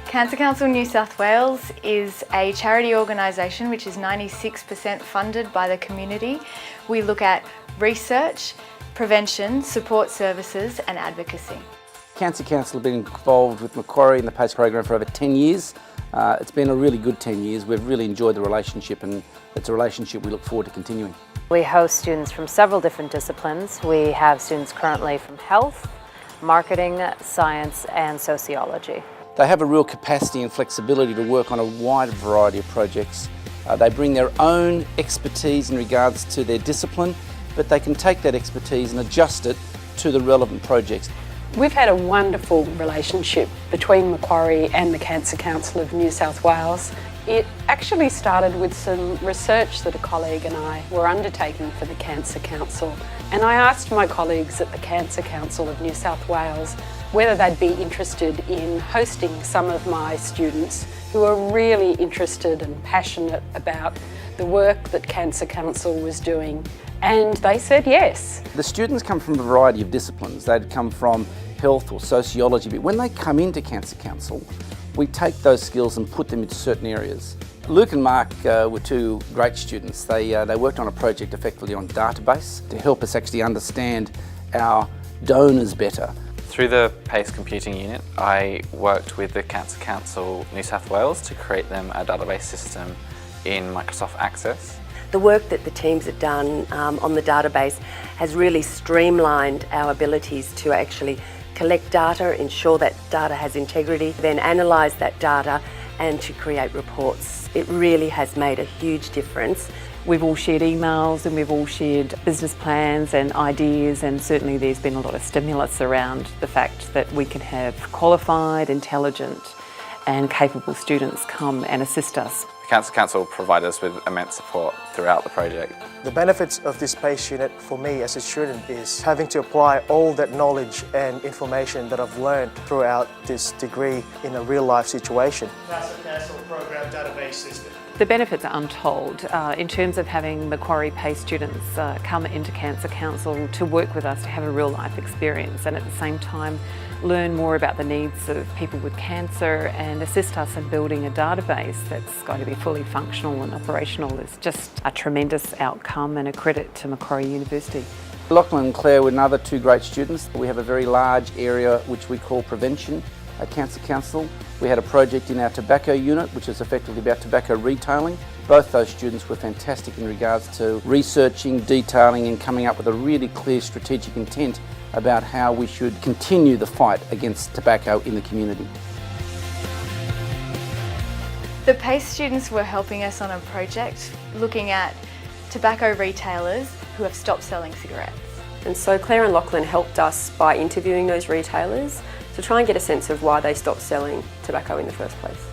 Cancer Council New South Wales is a charity organisation which is 96% funded by the community. We look at research, prevention, support services and advocacy. Cancer Council have been involved with Macquarie in the PACE program for over 10 years. It's been a really good 10 years. We've really enjoyed the relationship, and it's a relationship we look forward to continuing. We host students from several different disciplines. We have students currently from health, marketing, science and sociology. They have a real capacity and flexibility to work on a wide variety of projects. They bring their own expertise in regards to their discipline, but they can take that expertise and adjust it to the relevant projects. We've had a wonderful relationship between Macquarie and the Cancer Council of New South Wales. It actually started with some research that a colleague and I were undertaking for the Cancer Council, and I asked my colleagues at the Cancer Council of New South Wales whether they'd be interested in hosting some of my students who are really interested and passionate about the work that Cancer Council was doing, and they said yes. The students come from a variety of disciplines. They'd come from health or sociology, but when they come into Cancer Council, we take those skills and put them into certain areas. Luke and Mark were two great students. They worked on a project effectively on database to help us actually understand our donors better. Through the PACE computing unit, I worked with the Cancer Council New South Wales to create them a database system in Microsoft Access. The work that the teams have done on the database has really streamlined our abilities to actually collect data, ensure that data has integrity, then analyse that data and to create reports. It really has made a huge difference. We've all shared emails and we've all shared business plans and ideas, and certainly there's been a lot of stimulus around the fact that we can have qualified, intelligent and capable students come and assist us. The Cancer Council provided us with immense support throughout the project. The benefits of this PACE unit for me as a student is having to apply all that knowledge and information that I've learned throughout this degree in a real life situation. Cancer Council Program Database System. The benefits are untold in terms of having Macquarie PACE students come into Cancer Council to work with us to have a real life experience, and at the same time learn more about the needs of people with cancer and assist us in building a database that's going to be fully functional and operational is just a tremendous outcome and a credit to Macquarie University. Lachlan and Clare were another two great students. We have a very large area which we call prevention at Cancer Council. We had a project in our tobacco unit which is effectively about tobacco retailing. Both those students were fantastic in regards to researching, detailing and coming up with a really clear strategic intent about how we should continue the fight against tobacco in the community. The PACE students were helping us on a project looking at tobacco retailers who have stopped selling cigarettes. And so Clare and Lachlan helped us by interviewing those retailers to try and get a sense of why they stopped selling tobacco in the first place.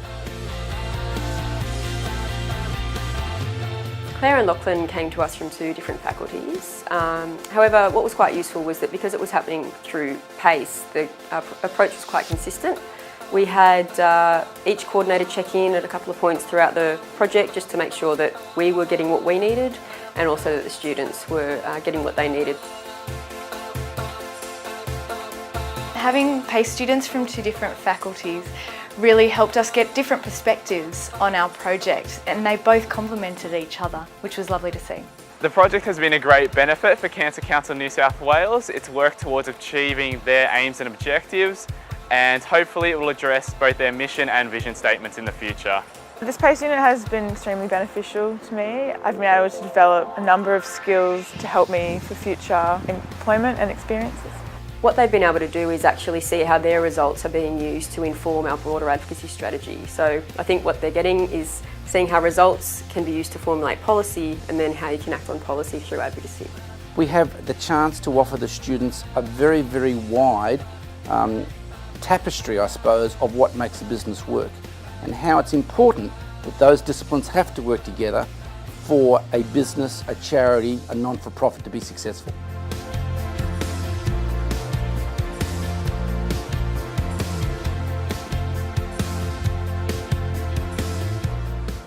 Clare and Lachlan came to us from two different faculties. However, what was quite useful was that because it was happening through PACE, the approach was quite consistent. We had each coordinator check in at a couple of points throughout the project just to make sure that we were getting what we needed and also that the students were getting what they needed. Having PACE students from two different faculties really helped us get different perspectives on our project, and they both complemented each other, which was lovely to see. The project has been a great benefit for Cancer Council New South Wales. It's worked towards achieving their aims and objectives, and hopefully it will address both their mission and vision statements in the future. This PACE unit has been extremely beneficial to me. I've been able to develop a number of skills to help me for future employment and experiences. What they've been able to do is actually see how their results are being used to inform our broader advocacy strategy. So I think what they're getting is seeing how results can be used to formulate policy and then how you can act on policy through advocacy. We have the chance to offer the students a very, very wide tapestry, I suppose, of what makes a business work and how it's important that those disciplines have to work together for a business, a charity, a non-for-profit to be successful.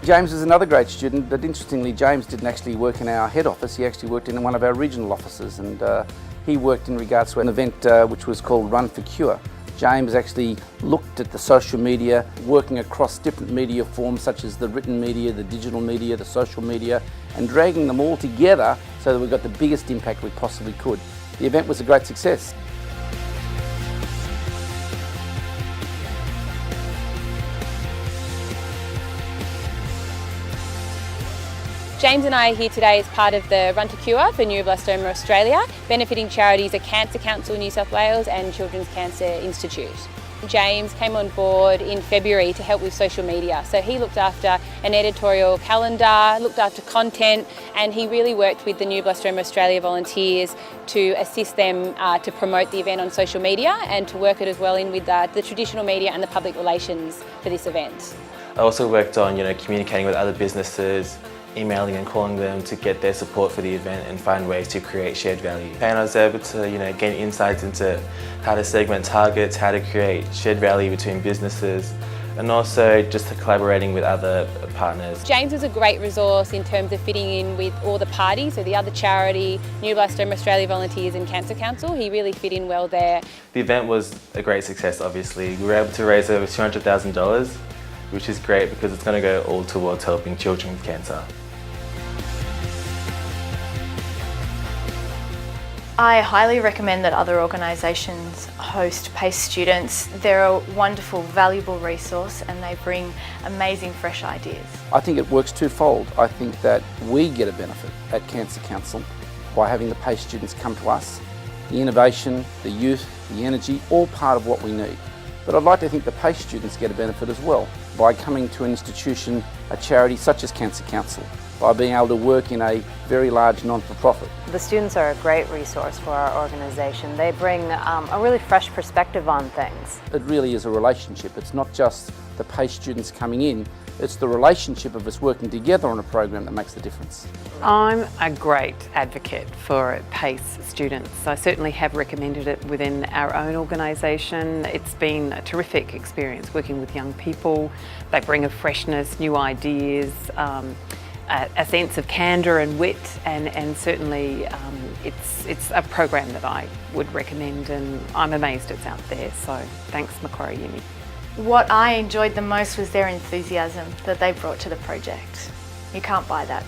James is another great student, but interestingly James didn't actually work in our head office, he actually worked in one of our regional offices, and he worked in regards to an event which was called Run for Cure. James actually looked at the social media, working across different media forms such as the written media, the digital media, the social media, and dragging them all together so that we got the biggest impact we possibly could. The event was a great success. James and I are here today as part of the Run to Cure for Neuroblastoma Australia, benefiting charities at Cancer Council New South Wales and Children's Cancer Institute. James came on board in February to help with social media. So he looked after an editorial calendar, looked after content, and he really worked with the Neuroblastoma Australia volunteers to assist them to promote the event on social media and to work it as well in with the traditional media and the public relations for this event. I also worked on communicating with other businesses, emailing and calling them to get their support for the event and find ways to create shared value. And I was able to gain insights into how to segment targets, how to create shared value between businesses, and also just collaborating with other partners. James was a great resource in terms of fitting in with all the parties, so the other charity, Neuroblastoma Australia volunteers and Cancer Council. He really fit in well there. The event was a great success, obviously. We were able to raise over $200,000, which is great because it's going to go all towards helping children with cancer. I highly recommend that other organisations host PACE students. They're a wonderful, valuable resource and they bring amazing, fresh ideas. I think it works twofold. I think that we get a benefit at Cancer Council by having the PACE students come to us. The innovation, the youth, the energy, all part of what we need. But I'd like to think the PACE students get a benefit as well by coming to an institution, a charity such as Cancer Council, by being able to work in a very large non-for-profit. The students are a great resource for our organisation. They bring a really fresh perspective on things. It really is a relationship. It's not just the PACE students coming in, it's the relationship of us working together on a program that makes the difference. I'm a great advocate for PACE students. I certainly have recommended it within our own organisation. It's been a terrific experience working with young people. They bring a freshness, new ideas, a sense of candour and wit, and certainly it's a program that I would recommend, and I'm amazed it's out there, so thanks Macquarie Uni. What I enjoyed the most was their enthusiasm that they brought to the project. You can't buy that.